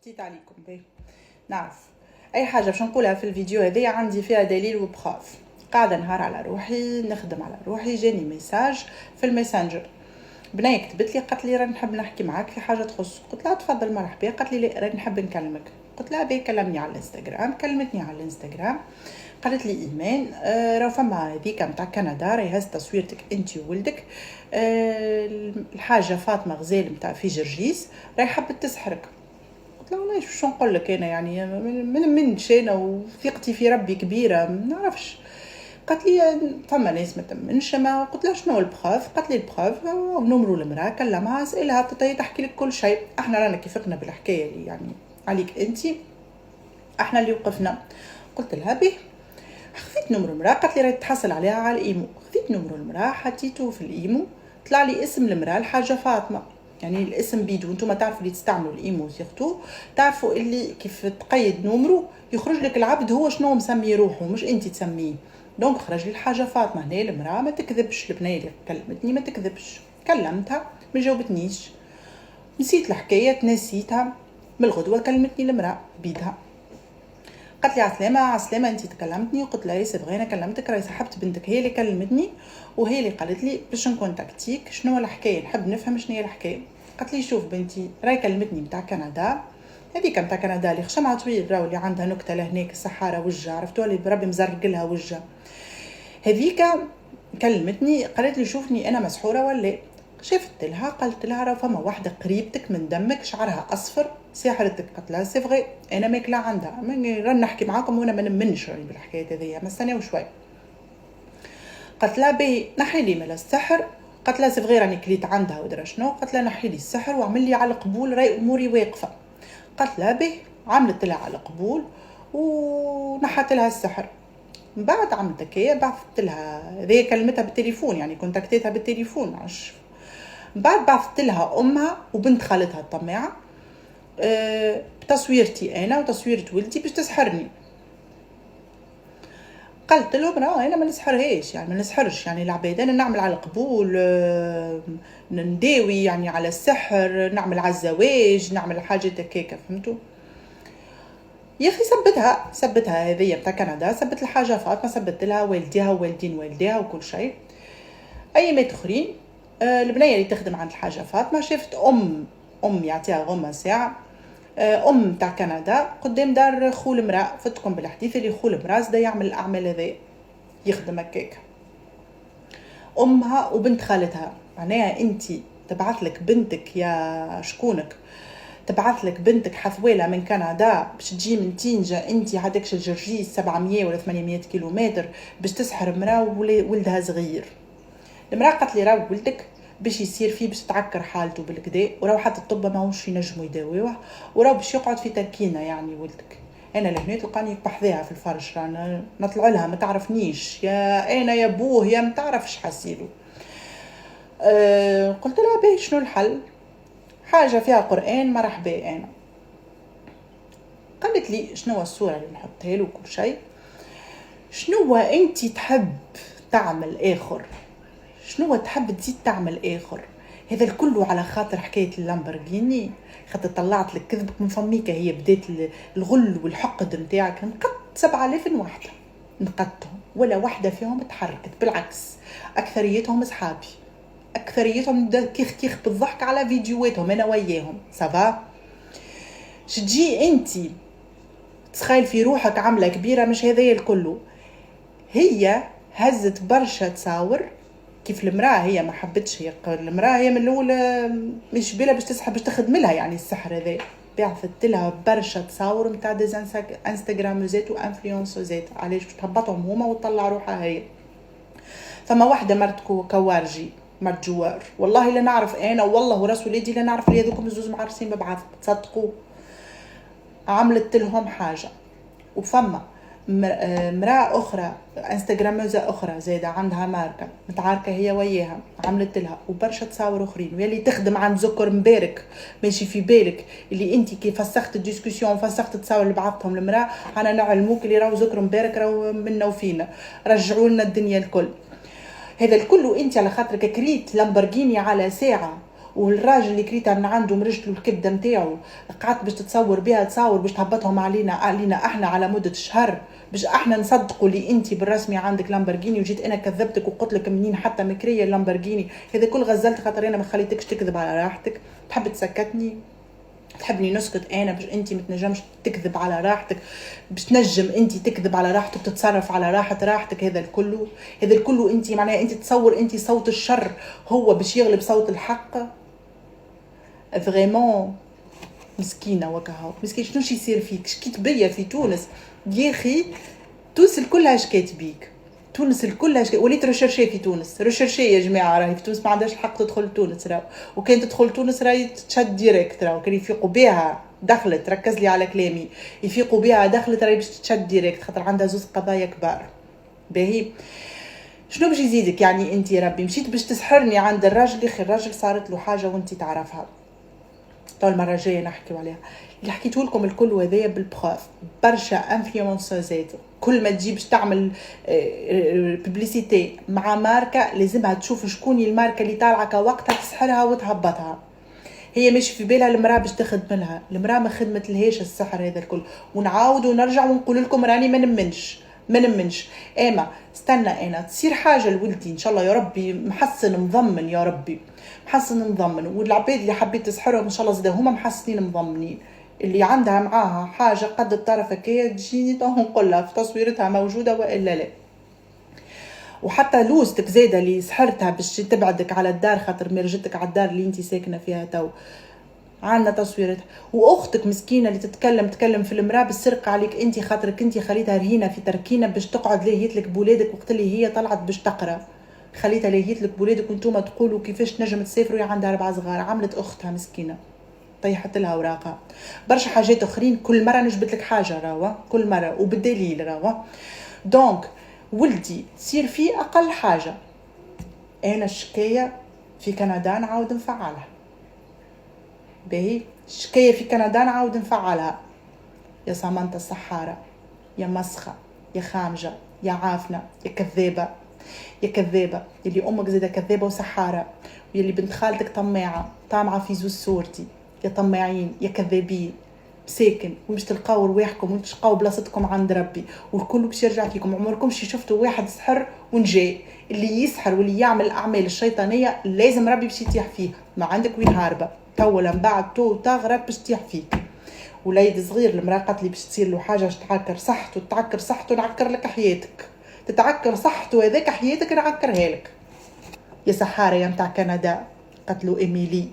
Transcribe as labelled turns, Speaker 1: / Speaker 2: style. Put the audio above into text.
Speaker 1: فتيت عليكم باهي. نعرف اي حاجه باش نقولها في الفيديو هذه عندي فيها دليل وبخاف. قاعده نهار على روحي نخدم على روحي، جاني ميساج في الماسنجر، بنيه كتبت لي قالت لي راني نحب نحكي معاك في حاجه تخص. قلت لها تفضل مرحبا. قالت لي لا راني نحب نكلمك. قلت لها باهي كلمني على الانستغرام. كلمتني على الانستغرام قالت لي ايمان راه فما هذيك نتاع كندا راهي هاز تصويرتك انت وولدك، الحاجه فاطمه غزال نتاع في جرجيس راهي حابه تسحرك. قلت لها والله شو نقول لك انا يعني منش انا وثقتي في ربي كبيره ما نعرفش. قالت لي فما ناس ما تمنش. ما قلت لها شنو البخاف؟ قالت لي البخاف نمرو المراه كلمها اسالها تحكي لك كل شيء. احنا رانا كيفقنا بالحكايه اللي يعني عليك انت، احنا اللي وقفنا. قلت لها به خذيت نمرو المراه. قالت لي راهي تحصل عليها على الايمو. خذيت نمرو المراه حطيته في الايمو، طلع لي اسم المراه الحاجه فاطمه، يعني الاسم بيدو. انتم تعرفوا اللي تستعملوا الايمو سيرتو تعرفوا اللي كيف تقيد نمرو يخرج لك العبد هو شنو مسمي روحه مش انت تسميه. دونك خرج لي الحاجه فاطمه. هنا المراه ما تكذبش، البنيه اللي كلمتني ما تكذبش. كلمتها ما جاوبتنيش، نسيت الحكايه تنسيتها. من الغدوه كلمتني المراه بيدها قالت لي عسلامه عسلامه انت تكلمتني. قلت لها سي فغي انا كلمتك، راهي صاحبت بنتك هي اللي كلمتني وهي اللي قالت لي باش نكونتاكتيك شنو الحكايه، نحب نفهم شنو هي الحكايه. قالت لي شوف بنتي راهي كلمتني نتاع كندا، هذيك نتاع كندا اللي خشمها طويل راهو اللي عندها نكته لهناك الصحاره وجه عرفتوها اللي بربي مزرق لها وجه، هذيك كلمتني قالت لي شوفني انا مسحوره ولا. شفت لها قلت لها راه فما واحده قريبتك من دمك شعرها اصفر سحرتك. قالت لها سي فغي انا ماكله عندها راني نحكي معاكم وانا ما نمنش راني بالحكايه هذيا ما استناو شوي. قالت لها باهي نحي لي مال السحر. قالت لها سي فغي راني كليت عندها ودرا شنو. قالت لها نحي لي السحر وعمل لي على القبول راي اموري واقفه. قالت لها باهي عملت لها على القبول ونحت لها السحر. من بعد عملت هكايا بعثت لها، هذه كلمتها بالتليفون يعني كونتاكتيتها بالتليفون عش. من بعد بعثت لها امها وبنت خالتها الطماعه بتصويرتي انا وتصويره ولدي باش تسحرني. قلت لهم راه انا ما نسحرهاش يعني ما نسحرش يعني العباد، انا نعمل على القبول نداوي يعني على السحر، نعمل على الزواج، نعمل حاجات هكاكا فهمتوا يا اخي. ثبتها هذه بتاع كندا، ثبت الحاجه فاطمه، ثبت لها والديها ووالدين والديها وكل شيء. ايامات اخرين البنيه اللي تخدم عند الحاجه فاطمه شافت ام يعطيها غمه ساعه، ام تاع كندا قدام دار خول امراه. فتكم بالحديث اللي خول امراه دا يعمل الاعمال هذه يخدم هكاك. امها وبنت خالتها معناها انت تبعث لك بنتك يا شكونك، تبعث لك بنتك حثويله من كندا باش تجي من تينجا انت هذاك الجرجيس 700 ولا 800 كيلومتر باش تسحر امراه ولدها صغير. المراه قالت لي راه ولدك باش يصير فيه باش تعكر حالته بالكدا وراه حتى الطب ماهوش ينجموا يداويوه وراه باش يقعد في تركينه يعني ولدك. انا لهنا تلقاني بحذاها في الفرش رانا نطلع لها ما تعرفنيش يا انا يا بوه يا ما تعرفش حسيلو. قلت لها باهي شنو الحل؟ حاجه فيها قران مرحبا. انا قالت لي شنو الصوره اللي نحطها له وكل شيء، شنو انت تحب تعمل اخر، شنو تحب تزيد تعمل اخر. هذا الكل على خاطر حكايه اللامبرغيني، خاطر طلعت لك كذبك من فميك. هي بدات الغل والحقد نتاعك. نقدت 7000 واحده نقدتهم ولا واحده فيهم تحركت، بالعكس اكثريتهم اصحابي، اكثريتهم كيخ بالضحك على فيديوهاتهم انا وياهم صافا. تجي انت تخيل في روحك عمله كبيره مش هذايا الكل. هي هزت برشا تصاور كيف المراه هي ما حبتش، هي المراه هي من الاول مش بلا باش تسحب باش تخدم لها يعني السحر هذا. بعثت لها برشا تصاور نتاع ديز انستغراموزات وانفلونسوزات علاش باش تهبطهم هما وتطلع روحها هي. فما واحده مرت كوارجي مرت جوار والله لا نعرف انا والله وراس ولادي لا نعرف لي هذوكم الزوز معرسين ببعض تصدقوا. عملت لهم حاجه. وفما مرأة أخرى انستغراموزة أخرى زايدة عندها ماركة متعاركة هي وياها، عملت لها وبرشا تصاور أخرين. ويلي تخدم عند زكر مبارك ماشي في بالك اللي انت كي فسخت الديسكسيون فسخت التصاور اللي بعثتهم المرأة. أنا نعلموك اللي راهو زكر مبارك راهو منا وفينا، رجعوا لنا الدنيا الكل. هذا الكل انت على خاطرك كريت لامبرغيني على ساعة والراجل اللي كريتها من عنده مرجلو الكبده نتاعو قعدت باش تتصور بها تصور باش تهبطهم علينا احنا على مده شهر باش احنا نصدقوا لي انت بالرسمي عندك لامبرجيني، وجيت انا كذبتك وقلت لك منين حتى مكريه اللامبرجيني. هذا كل غزلت خاطر انا ما خليتكش تكذب على راحتك. تحب تسكتني، تحبني نسكت انا باش انت ما تنجمش تكذب على راحتك، باش تنجم انت تكذب على راحتك وتتصرف على راحتك. هذا الكل انت معناها انت تصور انت صوت الشر هو باش يغلب صوت الحق. فريمون مسكينه وكهو مسكين. شنو شي يصير فيك؟ شكيت بيا في تونس يا اخي، تونس الكل شكيت بيك، تونس الكل وليت ريشيرشي في تونس. ريشيرشي يا جماعه، راهي في تونس ما عندهاش الحق تدخل تونس راهو، وكان تدخل تونس راهي تشد ديريكت راهو. كان يفيقوا بها دخلت، ركز لي على كلامي، يفيقوا بها دخلت راهي باش تشد ديريكت خاطر عندها زوز قضايا كبار. باهي شنو باش يزيدك يعني انت يا ربي؟ مشيت باش تسحرني عند الراجل. يا اخي الراجل صارت له حاجه وانت تعرفها، طول المره الجايه نحكيو عليها. اللي حكيته لكم الكل وهذايا بالبروف. برشا انفلونسوزات كل ما تجي باش تعمل ببليسيتي مع ماركه لازمها تشوف شكون الماركه اللي طالعه كوقتها تسحرها وتهبطها. هي مش في بالها المراه باش تاخذ منها، المراه ما خدمت لهاش السحر هذا الكل. ونعاود ونرجع ونقول لكم راني ما نمنش اما استنى انا تصير حاجه لولدي ان شاء الله يا ربي محسن مضمن، يا ربي محسن مضمن، والعباد اللي حبيت تسحرهم ان شاء الله زاد هما محسنين مضمنين. اللي عندها معاها حاجه قد الطرف هكايا تجيني تو نقول لها في تصويرتها موجوده والا لا. وحتى لوزتك زاده اللي سحرتها باش تبعدك على الدار خاطر مرجتك على الدار اللي انت ساكنه فيها تو عندنا تصويرتها. واختك مسكينه اللي تتكلم في المراه بالسرقه عليك انت خاطرك انت خليتها رهينه في تركينه باش تقعد لهيت لك بولادك وقت اللي هي طلعت باش تقرا، خليتها لهيت لك بولادك وانتم تقولوا كيفاش نجم تسافروا عندها 4 صغار. عملت اختها مسكينه طيحت لها اوراقها. برشا حاجات اخرين كل مره نجبت لك حاجه راهو كل مره وبالدليل راهو. دونك ولدي تصير فيه اقل حاجه انا الشكايه في كندا نعاود نفعلها. باهي الشكايه في كندا نعاود نفعلها. يا سامانتا السحاره، يا مسخه، يا خامجه، يا عافنه، يا كذابه، يا كذابه اللي امك زاده كذابه وسحاره، واللي بنت خالتك طامعه في زوز صورتي. يا طماعين يا كذابين ساكن ومش تلقاو رواحكم ومش تلقاو بلاصتكم عند ربي، والكل باش يرجع فيكم. عمركم شفتوا واحد سحر ونجي؟ اللي يسحر واللي يعمل الاعمال الشيطانيه لازم ربي باش يتيح فيه، ما عندك وين هاربه تولا من بعد تغرق باش تيح فيك. وليد صغير المراه قالت لي باش تصير له حاجه باش تعكر صحته نعكر لك حياتك، تتعكر صحته هذاك حياتك نعكرها لك. يا سحاره يا متاع كندا قتلوا ايميلي